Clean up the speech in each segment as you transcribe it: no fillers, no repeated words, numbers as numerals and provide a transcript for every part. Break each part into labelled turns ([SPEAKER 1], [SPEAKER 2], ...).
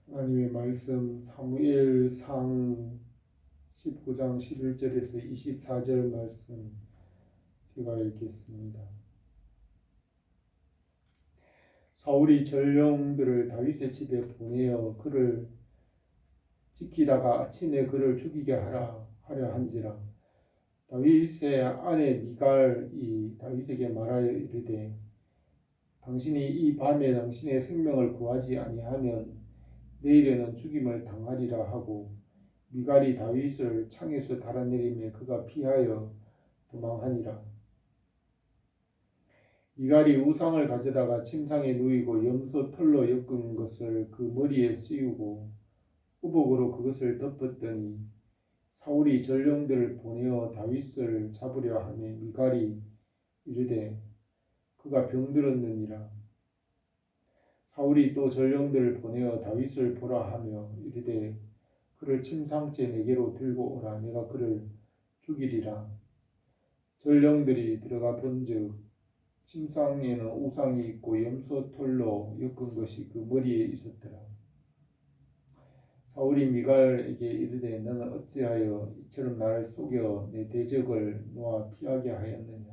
[SPEAKER 1] 하나님의 말씀 사무엘상 19장 11절에서 24절 말씀 제가 읽겠습니다. 사울이 전령들을 다윗의 집에 보내어 그를 지키다가 아침에 그를 죽이게 하려 한지라. 다윗의 아내 미갈이 다윗에게 말하여 이르되 당신이 이 밤에 당신의 생명을 구하지 아니하면 내일에는 죽임을 당하리라 하고, 미갈이 다윗을 창에서 달아내리매 그가 피하여 도망하니라. 미갈이 우상을 가져다가 침상에 누이고 염소 털로 엮은 것을 그 머리에 씌우고 우복으로 그것을 덮었더니 사울이 전령들을 보내어 다윗을 잡으려 하매 미갈이 이르되 그가 병들었느니라. 사울이 또 전령들을 보내어 다윗을 보라 하며 이르되 그를 침상째 내게로 들고 오라. 내가 그를 죽이리라. 전령들이 들어가 본즉 침상에는 우상이 있고 염소 털로 엮은 것이 그 머리에 있었더라. 사울이 미갈에게 이르되 너는 어찌하여 이처럼 나를 속여 내 대적을 놓아 피하게 하였느냐.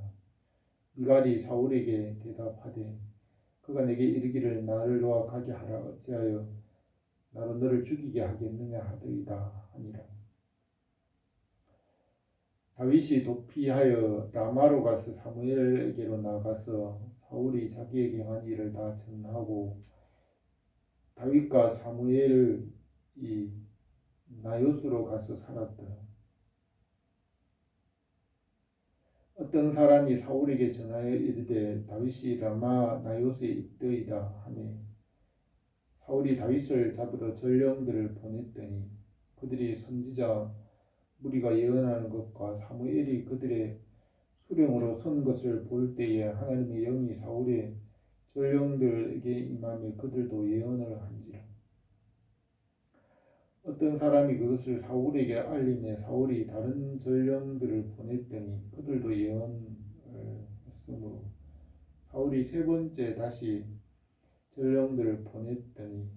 [SPEAKER 1] 미갈이 사울에게 대답하되 그가 내게 이르기를 나를 놓아 가게 하라. 어찌하여 나로 너를 죽이게 하겠느냐 하더이다 하니라. 다윗이 도피하여 라마로 가서 사무엘에게로 나가서 사울이 자기에게 한 일을 다 전하고 다윗과 사무엘이 나요스로 가서 살았더라. 어떤 사람이 사울에게 전하여 이르되 다윗이 라마 나요스에 있더이다 하매 사울이 다윗을 잡으러 전령들을 보냈더니 그들이 선지자 무리가 예언하는 것과 사무엘이 그들의 수령으로 선 것을 볼 때에 하나님의 영이 사울의 전령들에게 임하며 그들도 예언을 한지라. 어떤 사람이 그것을 사울에게 알림해 사울이 다른 전령들을 보냈더니 그들도 예언을 했으므로 사울이 세 번째 다시 전령들을 보냈더니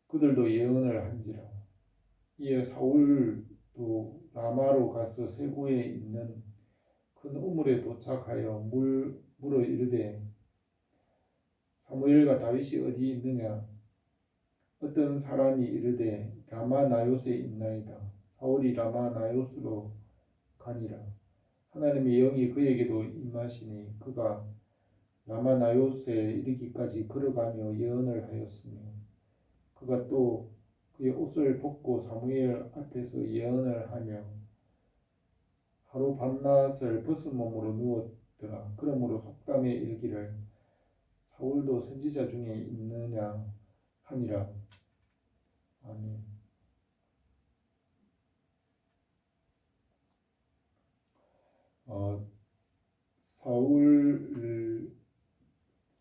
[SPEAKER 1] 그들도 예언을 한지라. 이에 사울도 라마로 가서 세고에 있는 큰 우물에 도착하여 물어 이르되 사무엘과 다윗이 어디 있느냐. 어떤 사람이 이르되 라마 나요스에 있나이다. 사울이 라마 나요스로 가니라. 하나님의 영이 그에게도 임하시니 그가 라마 나요스에 이르기까지 걸어가며 예언을 하였으며 그가 또 그의 옷을 벗고 사무엘 앞에서 예언을 하며 하루 밤낮을 벗은 몸으로 누웠더라. 그러므로 속담에 이르기를 사울도 선지자 중에 있느냐 하니라. 아멘.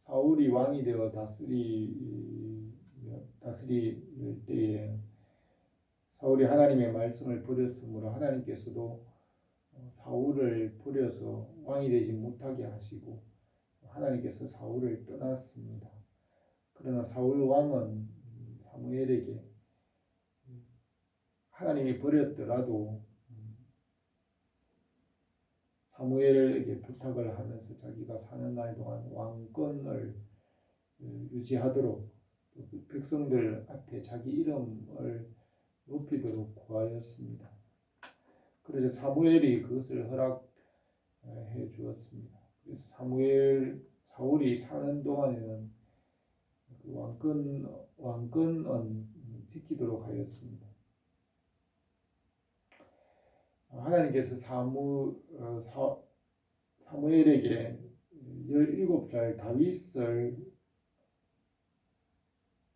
[SPEAKER 1] 사울이 왕이 되어 다스릴 때에 사울이 하나님의 말씀을 버렸으므로 하나님께서도 사울을 버려서 왕이 되지 못하게 하시고 하나님께서 사울을 떠났습니다. 그러나 사울 왕은 사무엘에게 하나님이 버렸더라도 사무엘에게 부탁을 하면서 자기가 사는 날 동안 왕권을 유지하도록 백성들 앞에 자기 이름을 높이도록 구하였습니다. 그래서 사무엘이 그것을 허락해 주었습니다. 그래서 사울이 사는 동안에는 왕권은 지키도록 하였습니다. 하나님께서 사무엘에게 17살 다윗을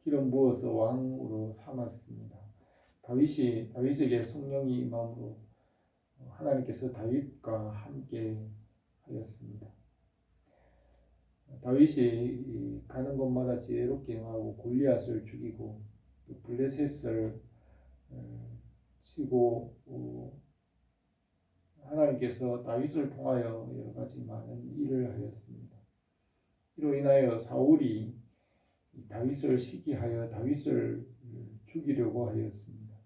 [SPEAKER 1] 기름 부어서 왕으로 삼았습니다. 다윗에게 성령이 임함으로 하나님께서 다윗과 함께 하였습니다. 다윗이 가는 곳마다 지혜롭게 행하고 골리앗을 죽이고 블레셋을 치고 하나님께서 다윗을 통하여 여러 가지 많은 일을 하였습니다. 이로 인하여 사울이 다윗을 시기하여 다윗을 죽이려고 하였습니다.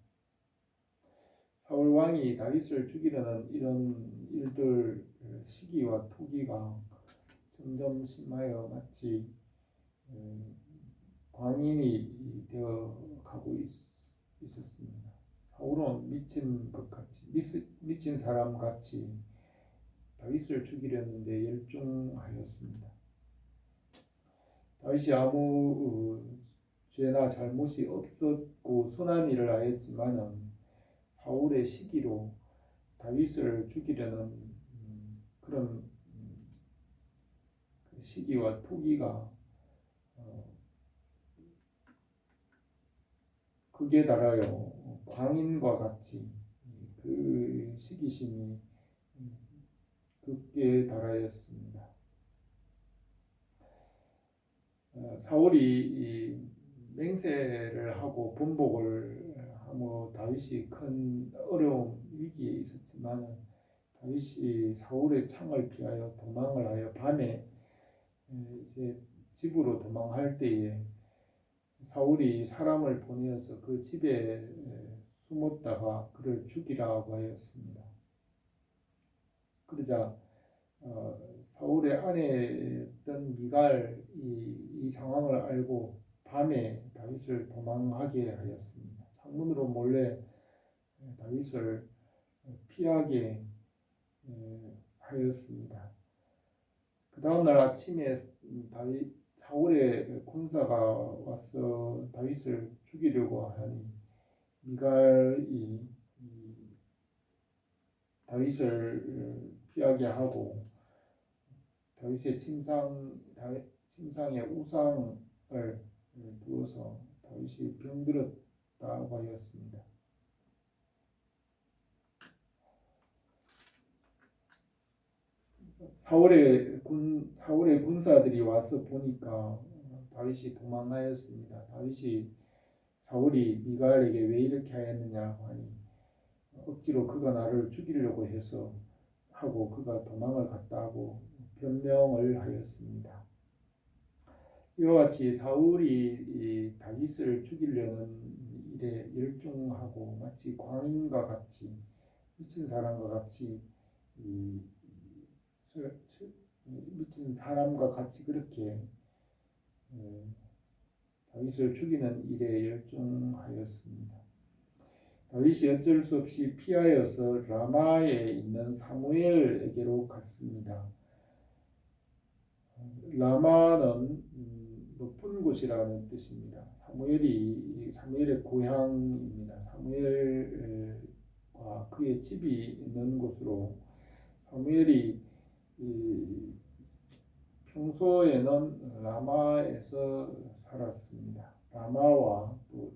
[SPEAKER 1] 사울 왕이 다윗을 죽이려는 이런 일들, 시기와 토기가 점점 심하여 마치 광인이 되어 가고 있었습니다. 사울은 미친 것 같이, 미친 사람 같이 다윗을 죽이려는데 열중하였습니다. 다윗이 아무 죄나 잘못이 없었고 선한 일을 하였지만은 사울의 시기로 다윗을 죽이려는 그런 시기와 토기가 극에 달하여 광인과 같이 그 시기심이 극에 달하였습니다. 사울이 맹세를 하고 번복을 하며 다윗이 큰 어려움 위기에 있었지만 다윗이 사울의 창을 피하여 도망을 하여 밤에 이제 집으로 도망할 때에 사울이 사람을 보내어서 그 집에 숨었다가 그를 죽이라고 하였습니다. 그러자 사울의 아내였던 미갈이 이 상황을 알고 밤에 다윗을 도망하게 하였습니다. 창문으로 몰래 다윗을 피하게 하였습니다. 그 다음날 아침에 사울의 군사가 와서 다윗을 죽이려고 하니 미갈이 다윗을 피하게 하고 다윗의 침상에 우상을 두어서 다윗이 병들었다고 하였습니다. 사울의 군사들이 와서 보니까 다윗이 도망하였습니다. 사울이 미갈에게 왜 이렇게 하였느냐고 하니 억지로 그가 나를 죽이려고 해서 하고 그가 도망을 갔다고 변명을 하였습니다. 이와 같이 사울이 다윗을 죽이려는 일에 열중하고 마치 광인과 같이 미친 사람과 같이 미친 사람과 같이 그렇게 다윗을 죽이는 일에 열중하였습니다. 다윗이 어쩔 수 없이 피하여서 라마에 있는 사무엘에게로 갔습니다. 라마는 높은 곳이라는 뜻입니다. 사무엘의 고향입니다. 사무엘과 그의 집이 있는 곳으로 사무엘이 평소에는 라마에서 살았습니다.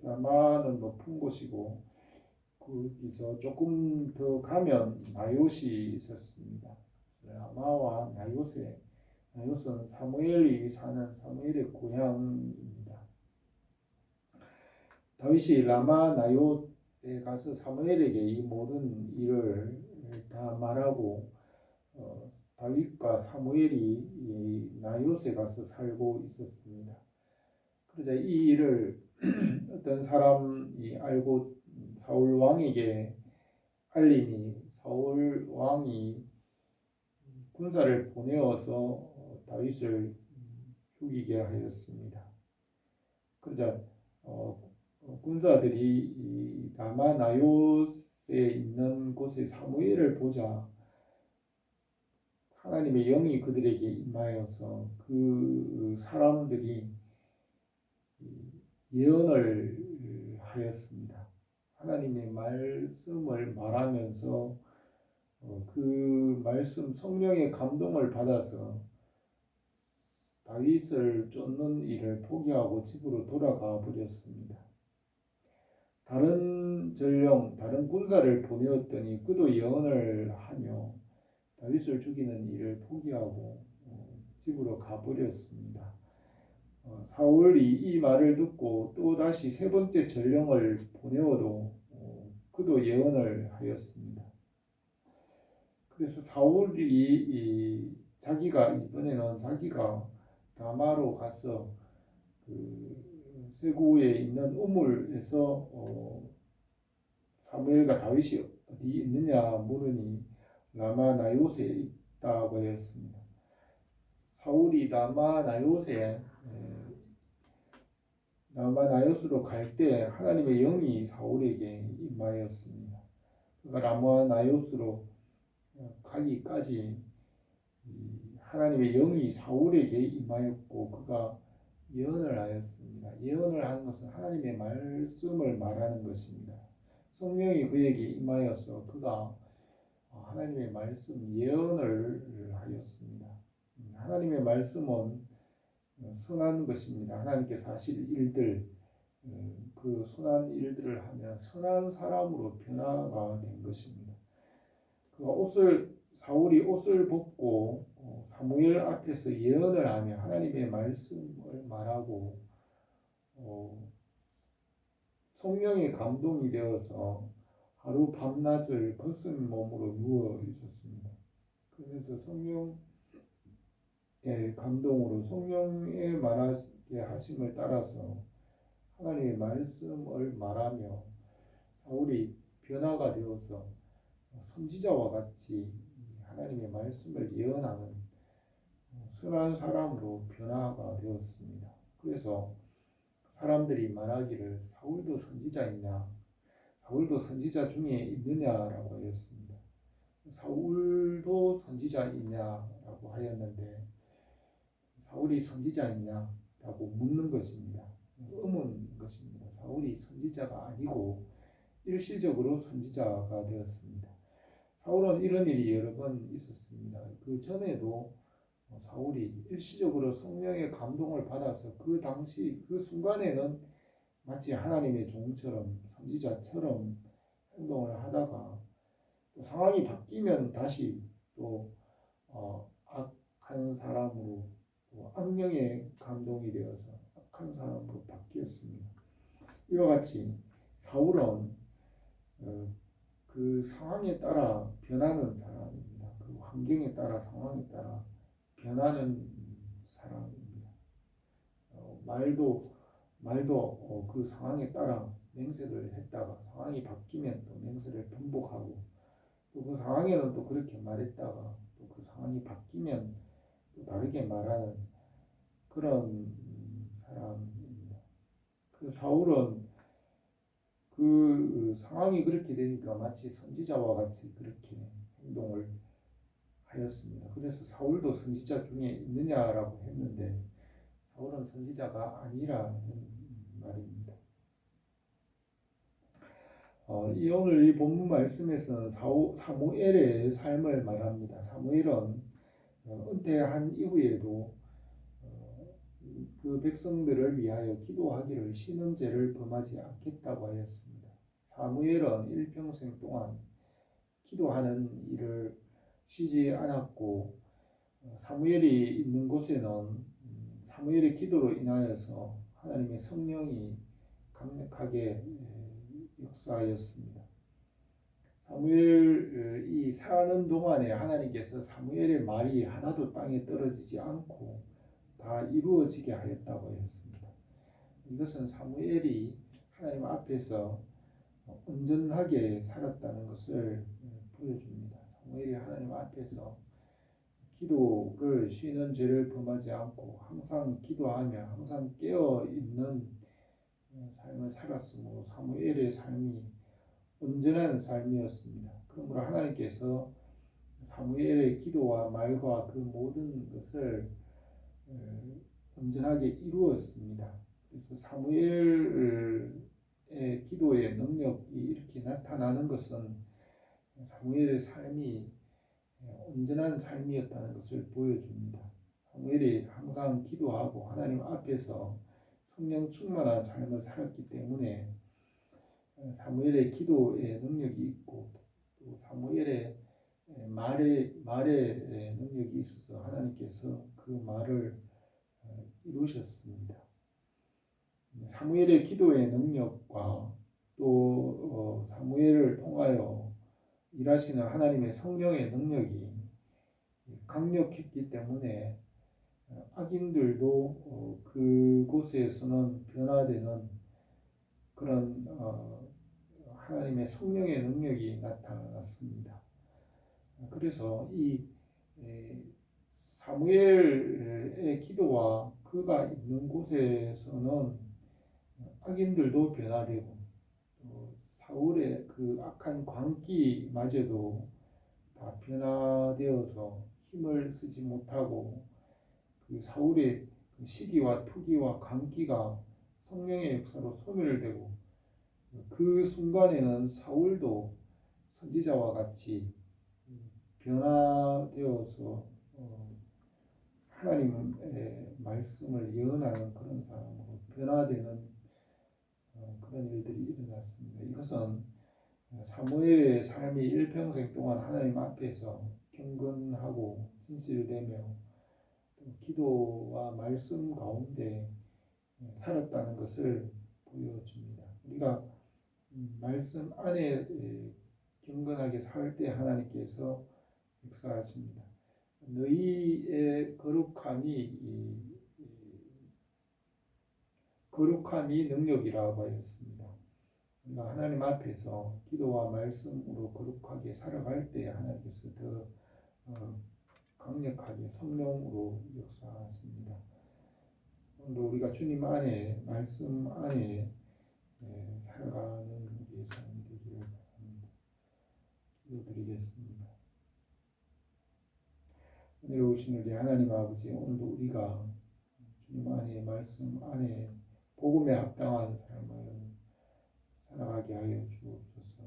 [SPEAKER 1] 라마는 높은 곳이고 거기서 조금 더 가면 나요시 있었습니다. 라마와 나요스는 사무엘이 사는 사무엘의 고향입니다. 다윗이 라마 나요에 가서 사무엘에게 이 모든 일을 다 말하고 다윗과 사무엘이 나요스에 가서 살고 있었습니다. 그러자 이 일을 어떤 사람이 알고 사울 왕에게 알리니 사울 왕이 군사를 보내어서 다윗을 죽이게 하였습니다. 그러자 군사들이 이 라마 나요스에 있는 곳에 사무엘을 보자 하나님의 영이 그들에게 임하여서 그 사람들이 예언을 하였습니다. 하나님의 말씀을 말하면서 그 말씀 성령의 감동을 받아서 다윗을 쫓는 일을 포기하고 집으로 돌아가 버렸습니다. 다른 군사를 보내었더니 그도 예언을 하며 다윗을 죽이는 일을 포기하고 집으로 가버렸습니다. 사울이 이 말을 듣고 또 다시 세 번째 전령을 보내어도 그도 예언을 하였습니다. 그래서 사울이 이번에는 자기가 라마로 가서 그 세구에 있는 우물에서 사무엘과 다윗이 어디 있느냐 물으니 라마나요스에 있다고 했습니다. 사울이 라마나요스로 갈 때 하나님의 영이 사울에게 임하였습니다. 그러니까 라마나요스로 가기까지 하나님의 영이 사울에게 임하였고 그가 예언을 하였습니다. 예언을 하는 것은 하나님의 말씀을 말하는 것입니다. 성령이 그에게 임하여서 그가 하나님의 말씀 예언을 하였습니다. 하나님의 말씀은 선한 것입니다. 하나님께서 하실 일들, 그 선한 일들을 하면 선한 사람으로 변화가 된 것입니다. 사울이 옷을 벗고 사무엘 앞에서 예언을 하며 하나님의 말씀을 말하고 성령의 감동이 되어서 하루 밤낮을 벗은 몸으로 누워 있었습니다. 그래서 성령의 감동으로 성령의 말하게 하심을 따라서 하나님의 말씀을 말하며 사울이 변화가 되어서 선지자와 같이 하나님의 말씀을 예언하는 선한 사람으로 변화가 되었습니다. 그래서 사람들이 말하기를 사울도 선지자이냐, 사울도 선지자 중에 있느냐라고 하였습니다. 사울도 선지자이냐라고 하였는데 사울이 선지자이냐라고 묻는 것입니다. 의문인 것입니다. 사울이 선지자가 아니고 일시적으로 선지자가 되었습니다. 사울은 이런 일이 여러 번 있었습니다. 그 전에도 사울이 일시적으로 성령의 감동을 받아서 그 당시 그 순간에는 마치 하나님의 종처럼 선지자처럼 행동을 하다가 또 상황이 바뀌면 다시 또 악한 사람으로 또 악령의 감동이 되어서 악한 사람으로 바뀌었습니다. 이와 같이 사울은 그 상황에 따라 변하는 사람입니다. 그 환경에 따라 상황에 따라 변하는 사람입니다. 말도 그 상황에 따라 맹세를 했다가 상황이 바뀌면 또 맹세를 변복하고 또 그 상황에는 또 그렇게 말했다가 또 그 상황이 바뀌면 또 다르게 말하는 그런 사람입니다. 그 사울은 그 상황이 그렇게 되니까 마치 선지자와 같이 그렇게 행동을 하였습니다. 그래서 사울도 선지자 중에 있느냐라고 했는데 사울은 선지자가 아니라는 말입니다. 오늘 이 본문 말씀에서는 사무엘의 삶을 말합니다. 사무엘은 은퇴한 이후에도 그 백성들을 위하여 기도하기를 쉬는 죄를 범하지 않겠다고 하였습니다. 사무엘은 일평생 동안 기도하는 일을 쉬지 않았고 사무엘이 있는 곳에는 사무엘의 기도로 인하여서 하나님의 성령이 강력하게 역사하였습니다. 사무엘이 사는 동안에 하나님께서 사무엘의 말이 하나도 땅에 떨어지지 않고 다 이루어지게 하였다고 했습니다. 이것은 사무엘이 하나님 앞에서 온전하게 살았다는 것을 보여줍니다. 사무엘이 하나님 앞에서 기도를 쉬는 죄를 범하지 않고 항상 기도하며 항상 깨어있는 삶을 살았으므로 사무엘의 삶이 온전한 삶이었습니다. 그러므로 하나님께서 사무엘의 기도와 말과 그 모든 것을 온전하게 이루었습니다. 그래서 사무엘의 기도의 능력이 이렇게 나타나는 것은 사무엘의 삶이 온전한 삶이었다는 것을 보여줍니다. 사무엘이 항상 기도하고 하나님 앞에서 성령 충만한 삶을 살았기 때문에 사무엘의 기도의 능력이 있고 또 사무엘의 말의 능력이 있어서 하나님께서 그 말을 이루셨습니다. 사무엘의 기도의 능력과 또 사무엘을 통하여 일하시는 하나님의 성령의 능력이 강력했기 때문에 악인들도 곳에서는 변화되는 그런 하나님의 성령의 능력이 나타났습니다. 그래서 이 사무엘의 기도와 그가 있는 곳에서는 악인들도 변화되고 또 사울의 그 악한 광기마저도 다 변화되어서 힘을 쓰지 못하고 그 사울의 그 시기와 투기와 광기가 성령의 역사로 소멸되고 그 순간에는 사울도 선지자와 같이 변화되어서 하나님의 말씀을 예언하는 그런 사람으로 변화되는 그런 일들이 일어났습니다. 이것은 사무엘의 삶이 일평생 동안 하나님 앞에서 경건하고 진실되며 기도와 말씀 가운데 살았다는 것을 보여줍니다. 우리가 말씀 안에 경건하게 살 때 하나님께서 역사하십니다. 너희의 거룩함이 능력이라고 하였습니다. 우리가 하나님 앞에서 기도와 말씀으로 거룩하게 살아갈 때 하나님께서 더 강력하게 성령으로 역사하십니다. 오늘도 우리가 주님 안에 말씀 안에 살아가는 우리의 삶이 되기를 바랍니다. 기도드리겠습니다. 오늘 오신 우리 하나님 아버지, 오늘도 우리가 주님 안에 말씀 안에 복음에 합당한 삶을 살아가게 하여 주옵소서.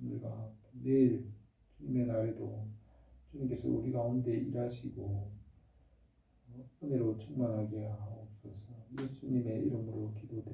[SPEAKER 1] 우리가 내일 주님의 날에도 주님께서 우리 가운데 일하시고 은혜로 충만하게 하옵소서. 예수님의 이름으로 기도드립니다.